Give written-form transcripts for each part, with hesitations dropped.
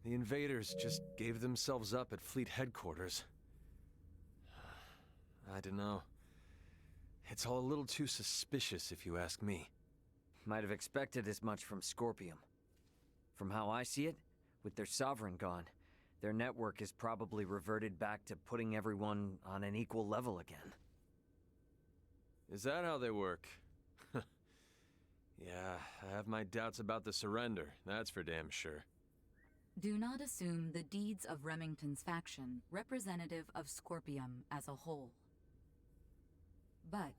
The invaders just gave themselves up at Fleet headquarters. I don't know. It's all a little too suspicious, if you ask me. Might have expected as much from Scorpium. From how I see it, with their sovereign gone, their network is probably reverted back to putting everyone on an equal level again. Is that how they work? Yeah, I have my doubts about the surrender, that's for damn sure. Do not assume the deeds of Remington's faction representative of Scorpium as a whole. But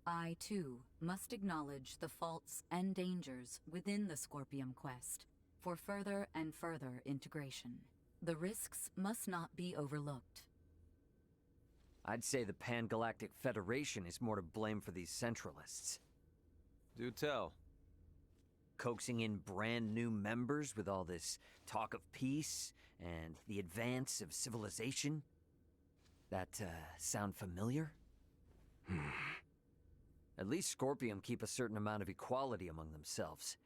I, too, must acknowledge the faults and dangers within the Scorpium quest for further and further integration. The risks must not be overlooked. I'd say the Pan-Galactic Federation is more to blame for these Centralists. Do tell. Coaxing in brand new members with all this talk of peace and the advance of civilization? That, sound familiar? At least Scorpium keep a certain amount of equality among themselves.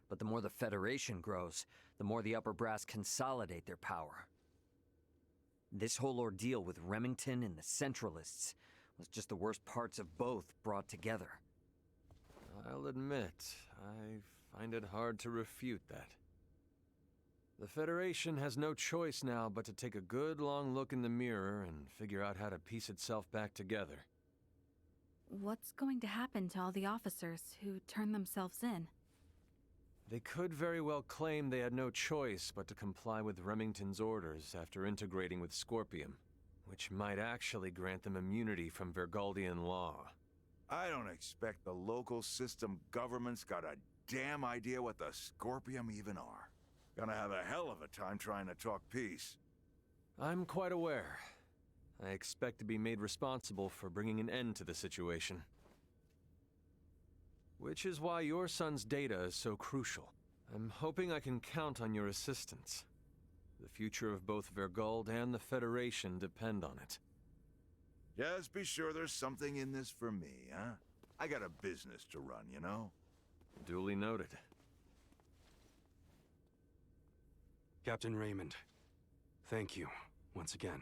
But the more the Federation grows, the more the upper brass consolidate their power. This whole ordeal with Remington and the Centralists was just the worst parts of both brought together. I'll admit, I find it hard to refute that. The Federation has no choice now but to take a good long look in the mirror and figure out how to piece itself back together. What's going to happen to all the officers who turn themselves in? They could very well claim they had no choice but to comply with Remington's orders after integrating with Scorpium, which might actually grant them immunity from Vergaldian law. I don't expect the local system government's got a damn idea what the Scorpium even are. Gonna have a hell of a time trying to talk peace. I'm quite aware. I expect to be made responsible for bringing an end to the situation. Which is why your son's data is so crucial. I'm hoping I can count on your assistance. The future of both Vergald and the Federation depend on it. Just be sure there's something in this for me, huh? I got a business to run, you know? Duly noted. Captain Raymond, thank you once again.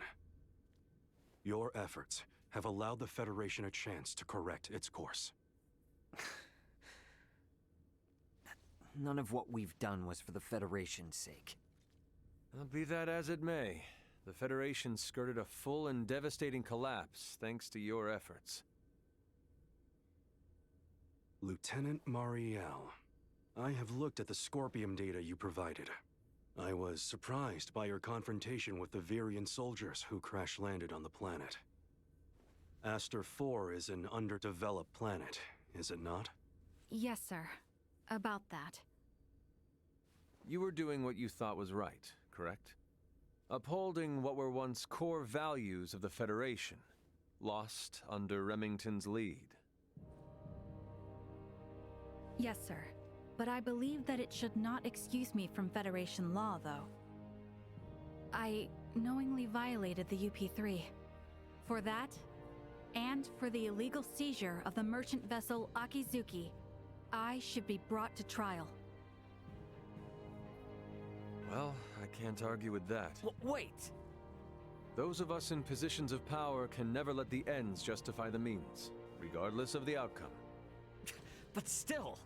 Your efforts have allowed the Federation a chance to correct its course. None of what we've done was for the Federation's sake. Be that as it may, the Federation skirted a full and devastating collapse thanks to your efforts. Lieutenant Mariel, I have looked at the Scorpium data you provided. I was surprised by your confrontation with the Virian soldiers who crash-landed on the planet. Aster 4 is an underdeveloped planet, is it not? Yes, sir. About that. You were doing what you thought was right, correct? Upholding what were once core values of the Federation, lost under Remington's lead. Yes, sir. But I believe that it should not excuse me from Federation law, though. I knowingly violated the UP-3. For that, and for the illegal seizure of the merchant vessel Akizuki, I should be brought to trial. Well, I can't argue with that. Wait! Those of us in positions of power can never let the ends justify the means, regardless of the outcome. But still!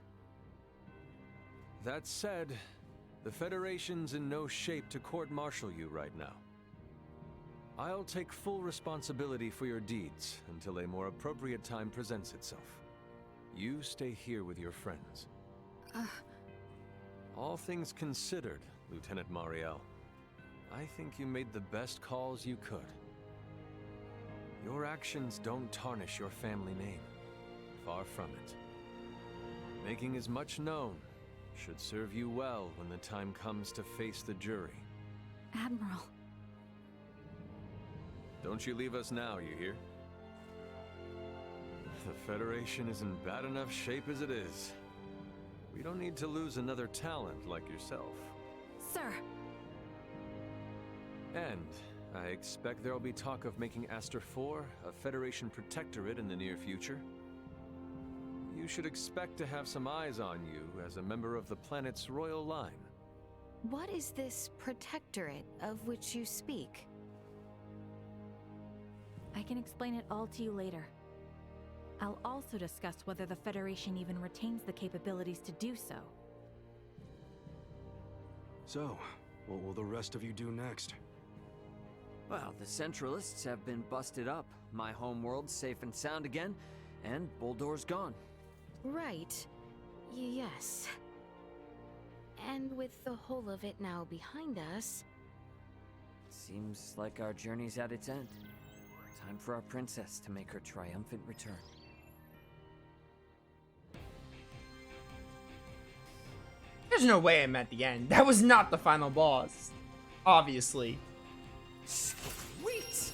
That said, the Federation's in no shape to court-martial you right now. I'll take full responsibility for your deeds until a more appropriate time presents itself. You stay here with your friends. All things considered, Lieutenant Mariel, I think you made the best calls you could. Your actions don't tarnish your family name. Far from it. Making as much known should serve you well when the time comes to face the jury. Admiral. Don't you leave us now, you hear? The Federation is in bad enough shape as it is. We don't need to lose another talent like yourself. Sir! And I expect there'll be talk of making Aster 4 a Federation protectorate in the near future. You should expect to have some eyes on you as a member of the planet's royal line. What is this protectorate of which you speak? I can explain it all to you later. I'll also discuss whether the Federation even retains the capabilities to do so. So, what will the rest of you do next? Well, the Centralists have been busted up. My homeworld's safe and sound again, and Buldor's gone. Right. Yes. And with the whole of it now behind us... Seems like our journey's at its end. Time for our princess to make her triumphant return. There's no way I'm at the end. That was not the final boss. Obviously. Sweet!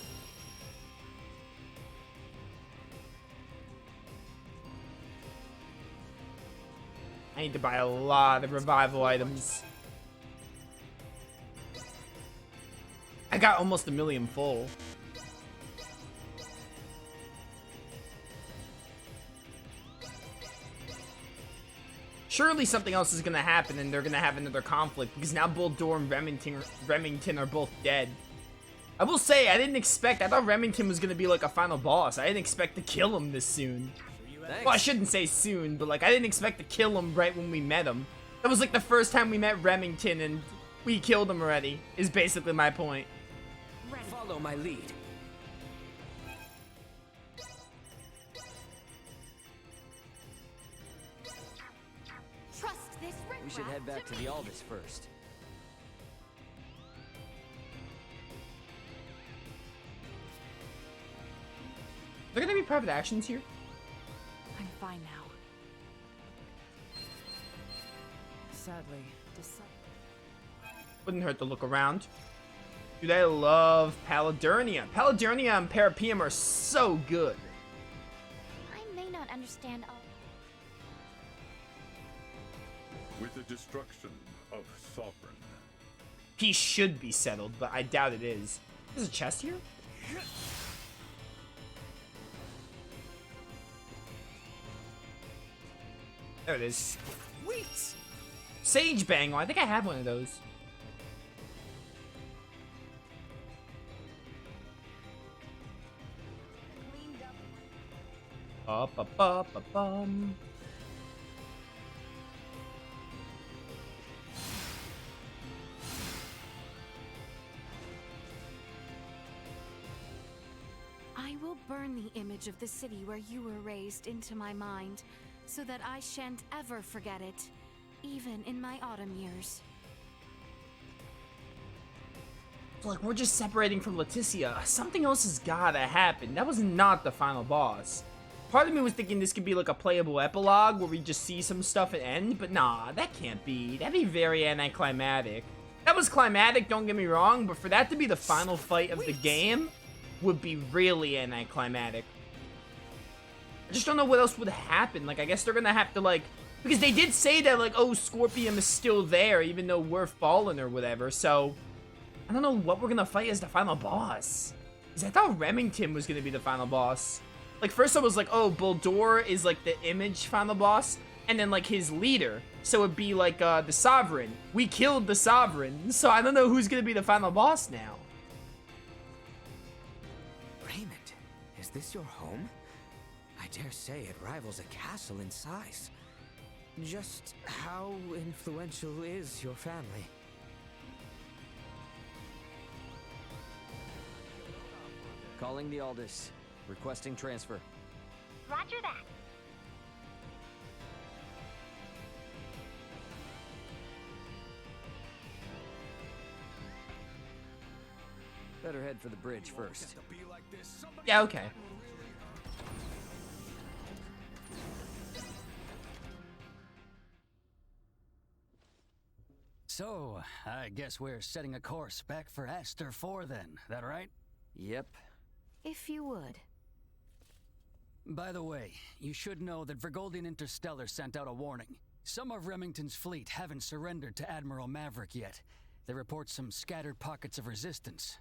I need to buy a lot of revival items. I got almost 1 million full. Surely something else is gonna happen and they're gonna have another conflict because now Bulldor and Remington are both dead. I will say, I thought Remington was gonna be like a final boss. I didn't expect to kill him this soon. Thanks. Well, I shouldn't say soon, but like I didn't expect to kill him right when we met him. That was like the first time we met Remington and we killed him already, is basically my point. Follow my lead. Trust this We should head back to the Aldous first. Are there gonna be private actions here? I'm fine now. Sadly, Wouldn't hurt to look around. Dude, I love Paladurnia. Paladurnia and Parapeum are so good. I may not understand all. With the destruction of Sovereign. He should be settled, but I doubt it is. There's a chest here? There it is. Sweet! Sage Bangle. I think I have one of those. Bum. I will burn the image of the city where you were raised into my mind, so that I shan't ever forget it, even in my autumn years. Like, we're just separating from Leticia. Something else has gotta happen. That was not the final boss. Part of me was thinking this could be like a playable epilogue where we just see some stuff and end, but nah, that can't be. That'd be very anticlimactic. That was climatic, don't get me wrong, but for that to be the final fight of the game would be really anticlimactic. I just don't know what else would happen. Like, I guess they're gonna have to, like... Because they did say that, like, oh, Scorpium is still there, even though we're fallen or whatever, so... I don't know what we're gonna fight as the final boss. Because I thought Remington was gonna be the final boss. Like, first I was like, oh, Buldor is, like, the image final boss, and then, like, his leader. So it'd be, like, the Sovereign. We killed the Sovereign, so I don't know who's gonna be the final boss now. Raymond, is this your home? I dare say it rivals a castle in size. Just how influential is your family? Calling the Aldous. Requesting transfer. Roger that. Better head for the bridge first. Yeah, okay. So, I guess we're setting a course back for Aster 4 then, that right? Yep. If you would. By the way, you should know that Vergoldian Interstellar sent out a warning. Some of Remington's fleet haven't surrendered to Admiral Maverick yet. They report some scattered pockets of resistance.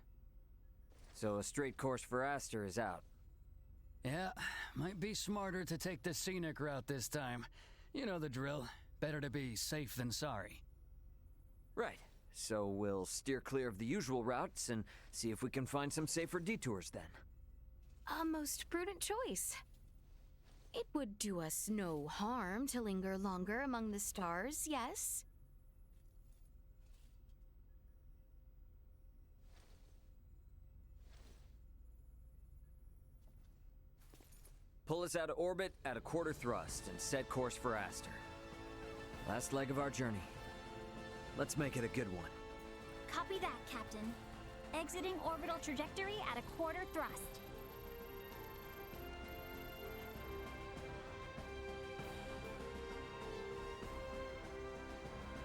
So a straight course for Aster is out. Yeah, might be smarter to take the scenic route this time. You know the drill. Better to be safe than sorry. Right. So we'll steer clear of the usual routes and see if we can find some safer detours then. A most prudent choice. It would do us no harm to linger longer among the stars, yes? Pull us out of orbit at a quarter thrust and set course for Aster. Last leg of our journey. Let's make it a good one. Copy that, Captain. Exiting orbital trajectory at a quarter thrust.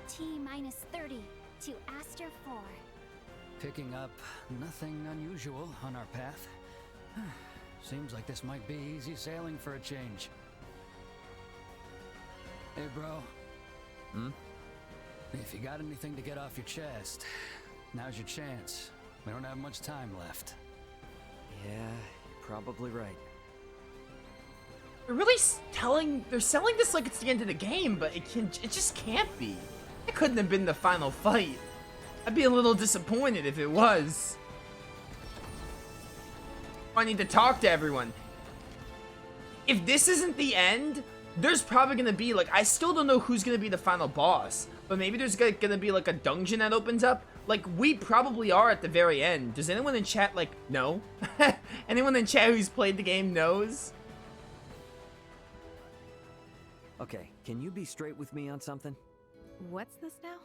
T-minus 30 to Aster 4. Picking up nothing unusual on our path. Seems like this might be easy sailing for a change. Hey, bro. If you got anything to get off your chest, now's your chance. We don't have much time left. Yeah, you're probably right. They're really they're selling this like it's the end of the game, but it just can't be. It couldn't have been the final fight. I'd be a little disappointed if it was. I need to talk to everyone. If this isn't the end, there's probably gonna be like, I still don't know who's gonna be the final boss, but maybe there's gonna be like a dungeon that opens up. Like, we probably are at the very end. Does anyone in chat like know? Anyone in chat who's played the game knows? Okay, can you be straight with me on something? What's this now?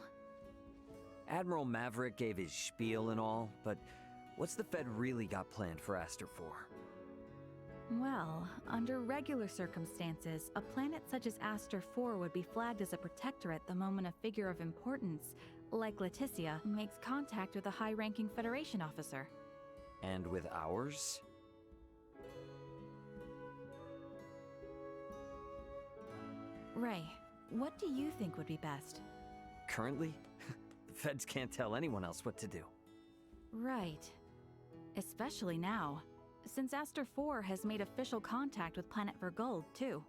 Admiral Maverick gave his spiel and all, but what's the Fed really got planned for Aster 4? Well, under regular circumstances, a planet such as Aster 4 would be flagged as a protectorate the moment a figure of importance, like Leticia, makes contact with a high-ranking Federation officer. And with ours? Ray, what do you think would be best? Currently? The Feds can't tell anyone else what to do. Right. Especially now, since Aster 4 has made official contact with Planet Vergold, too.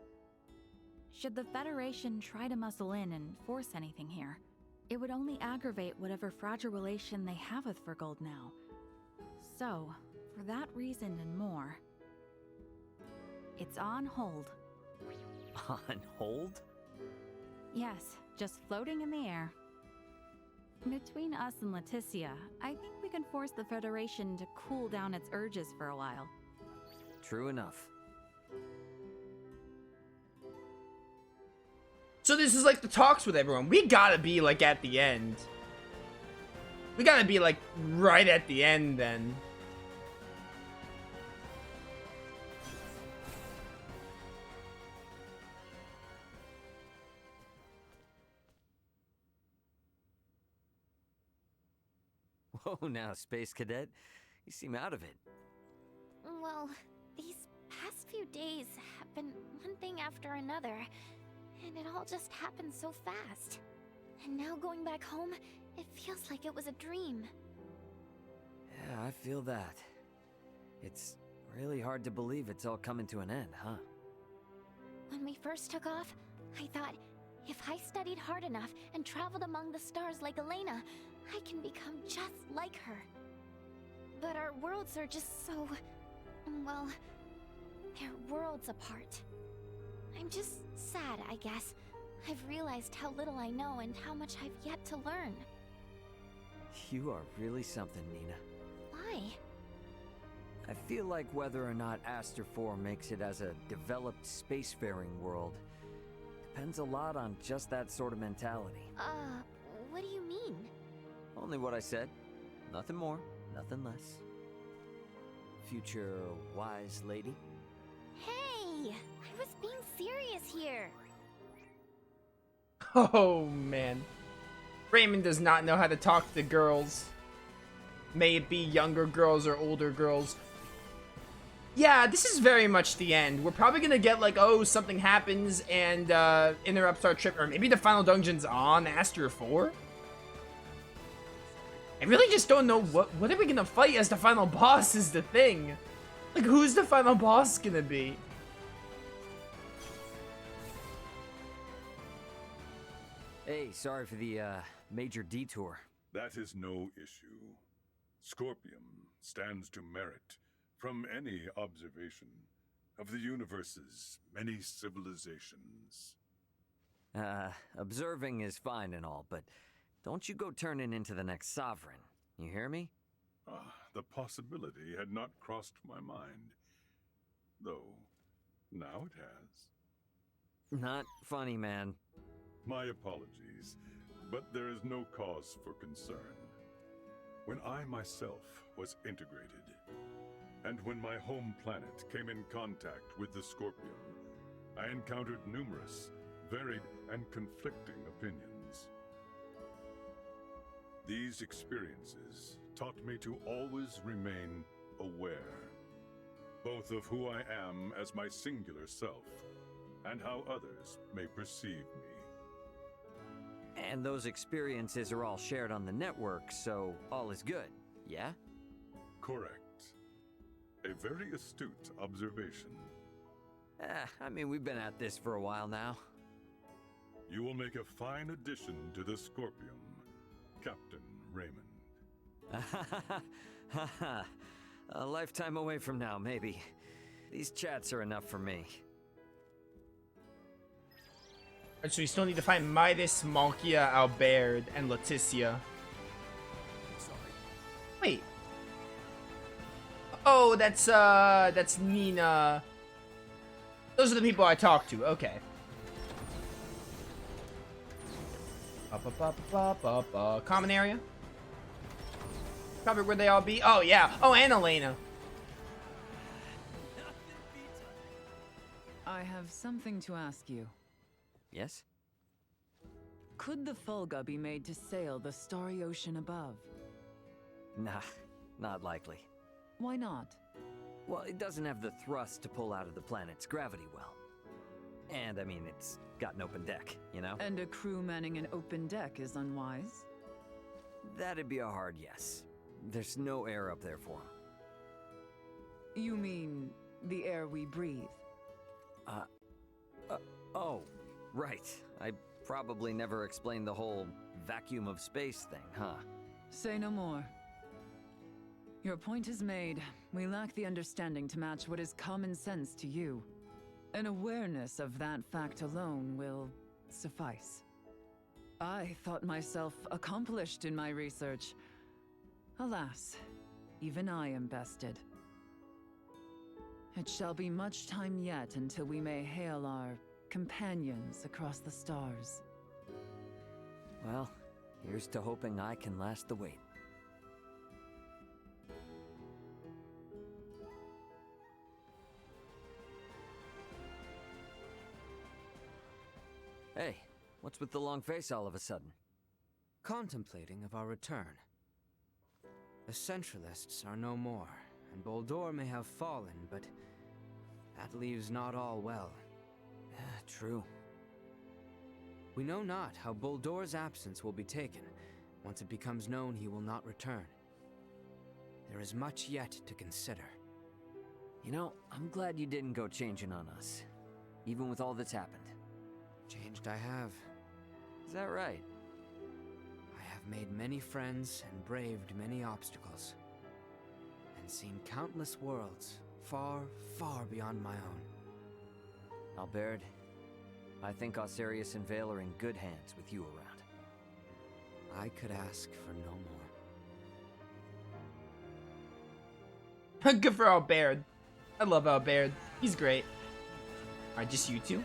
Should the Federation try to muscle in and force anything here, it would only aggravate whatever fragile relation they have with Vergold now. So, for that reason and more, it's on hold. On hold? Yes, just floating in the air. Between us and Leticia, I think we can force the Federation to cool down its urges for a while. True enough. So this is like the talks with everyone. We gotta be like at the end. We gotta be like right at the end then. Whoa, now, Space Cadet. You seem out of it. Well, these past few days have been one thing after another, and it all just happened so fast. And now going back home, it feels like it was a dream. Yeah, I feel that. It's really hard to believe it's all coming to an end, huh? When we first took off, I thought, if I studied hard enough and traveled among the stars like Elena, I can become just like her. But our worlds are just so... well, they're worlds apart. I'm just sad, I guess. I've realized how little I know and how much I've yet to learn. You are really something, Nina. Why? I feel like whether or not Aster 4 makes it as a developed spacefaring world depends a lot on just that sort of mentality. What do you mean? Only what I said. Nothing more, nothing less. Future wise lady. Hey! I was being serious here. Oh man. Raymond does not know how to talk to girls. May it be younger girls or older girls. Yeah, this is very much the end. We're probably gonna get like, oh, something happens and interrupts our trip, or maybe the final dungeon's on Aster 4. I really just don't know what are we gonna fight as the final boss is the thing. Like, who's the final boss gonna be? Hey, sorry for the major detour. That is no issue. Scorpium stands to merit from any observation of the universe's many civilizations. Observing is fine and all, but don't you go turning into the next sovereign. You hear me? The possibility had not crossed my mind. Though, now it has. Not funny, man. My apologies, but there is no cause for concern. When I myself was integrated, and when my home planet came in contact with the Scorpium, I encountered numerous, varied, and conflicting opinions. These experiences taught me to always remain aware, both of who I am as my singular self, and how others may perceive me. And those experiences are all shared on the network, so all is good, yeah? Correct. A very astute observation. I mean, we've been at this for a while now. You will make a fine addition to the Scorpium, Captain Raymond. A lifetime away from now, maybe. These chats are enough for me. Alright, so we still need to find Midas, Malkia, Albert, and Leticia. Wait. Oh, that's Nina. Those are the people I talked to. Okay. Common area. Probably where they all be. Oh yeah. Oh, and Elena. I have something to ask you. Yes? Could the Fulga be made to sail the starry ocean above? Nah, not likely. Why not? Well, it doesn't have the thrust to pull out of the planet's gravity well. And, I mean, it's got an open deck, you know? And a crew manning an open deck is unwise? That'd be a hard yes. There's no air up there for them. You mean the air we breathe? Oh, right. I probably never explained the whole vacuum of space thing, huh? Say no more. Your point is made. We lack the understanding to match what is common sense to you. An awareness of that fact alone will suffice. I thought myself accomplished in my research. Alas, even I am bested. It shall be much time yet until we may hail our companions across the stars. Well, here's to hoping I can last the wait. Hey, what's with the long face all of a sudden? Contemplating of our return. The Centralists are no more, and Boldor may have fallen, but that leaves not all well. True. We know not how Boldor's absence will be taken. Once it becomes known he will not return. There is much yet to consider. You know, I'm glad you didn't go changing on us, even with all that's happened. Changed I have. Is that right? I have made many friends and braved many obstacles. And seen countless worlds, far, far beyond my own. Albert, I think Osirius and Vale are in good hands with you around. I could ask for no more. Good for Albert. I love Albert. He's great. Alright, just you two?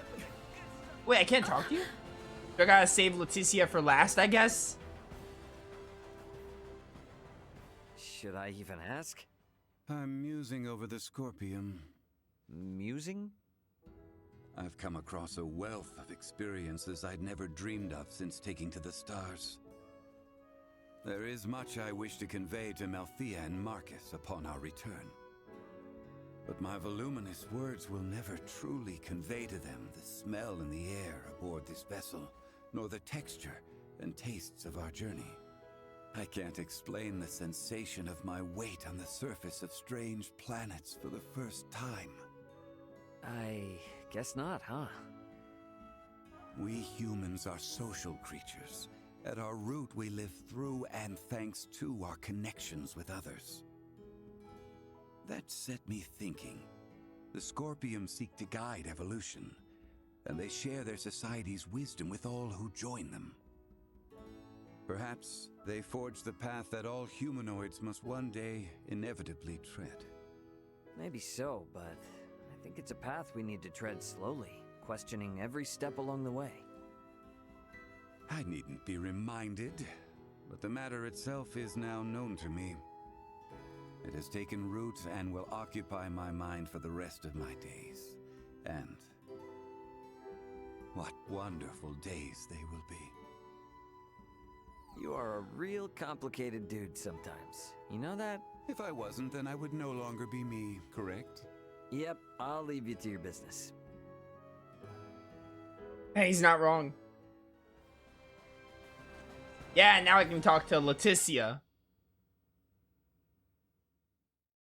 Wait, I can't talk to you? Do I gotta save Leticia for last, I guess? Should I even ask? I'm musing over the Scorpium. Musing? I've come across a wealth of experiences I'd never dreamed of since taking to the stars. There is much I wish to convey to Malthea and Marcus upon our return. But my voluminous words will never truly convey to them the smell in the air aboard this vessel, nor the texture and tastes of our journey. I can't explain the sensation of my weight on the surface of strange planets for the first time. I guess not, huh? We humans are social creatures, At our root, we live through and thanks to our connections with others. That set me thinking. The Scorpions seek to guide evolution, and they share their society's wisdom with all who join them. Perhaps they forge the path that all humanoids must one day inevitably tread. Maybe so, but I think it's a path we need to tread slowly, questioning every step along the way. I needn't be reminded, but the matter itself is now known to me. It has taken root and will occupy my mind for the rest of my days. And what wonderful days they will be. You are a real complicated dude sometimes. You know that? If I wasn't, then I would no longer be me, correct? Yep, I'll leave you to your business. Hey, he's not wrong. Yeah, now I can talk to Leticia.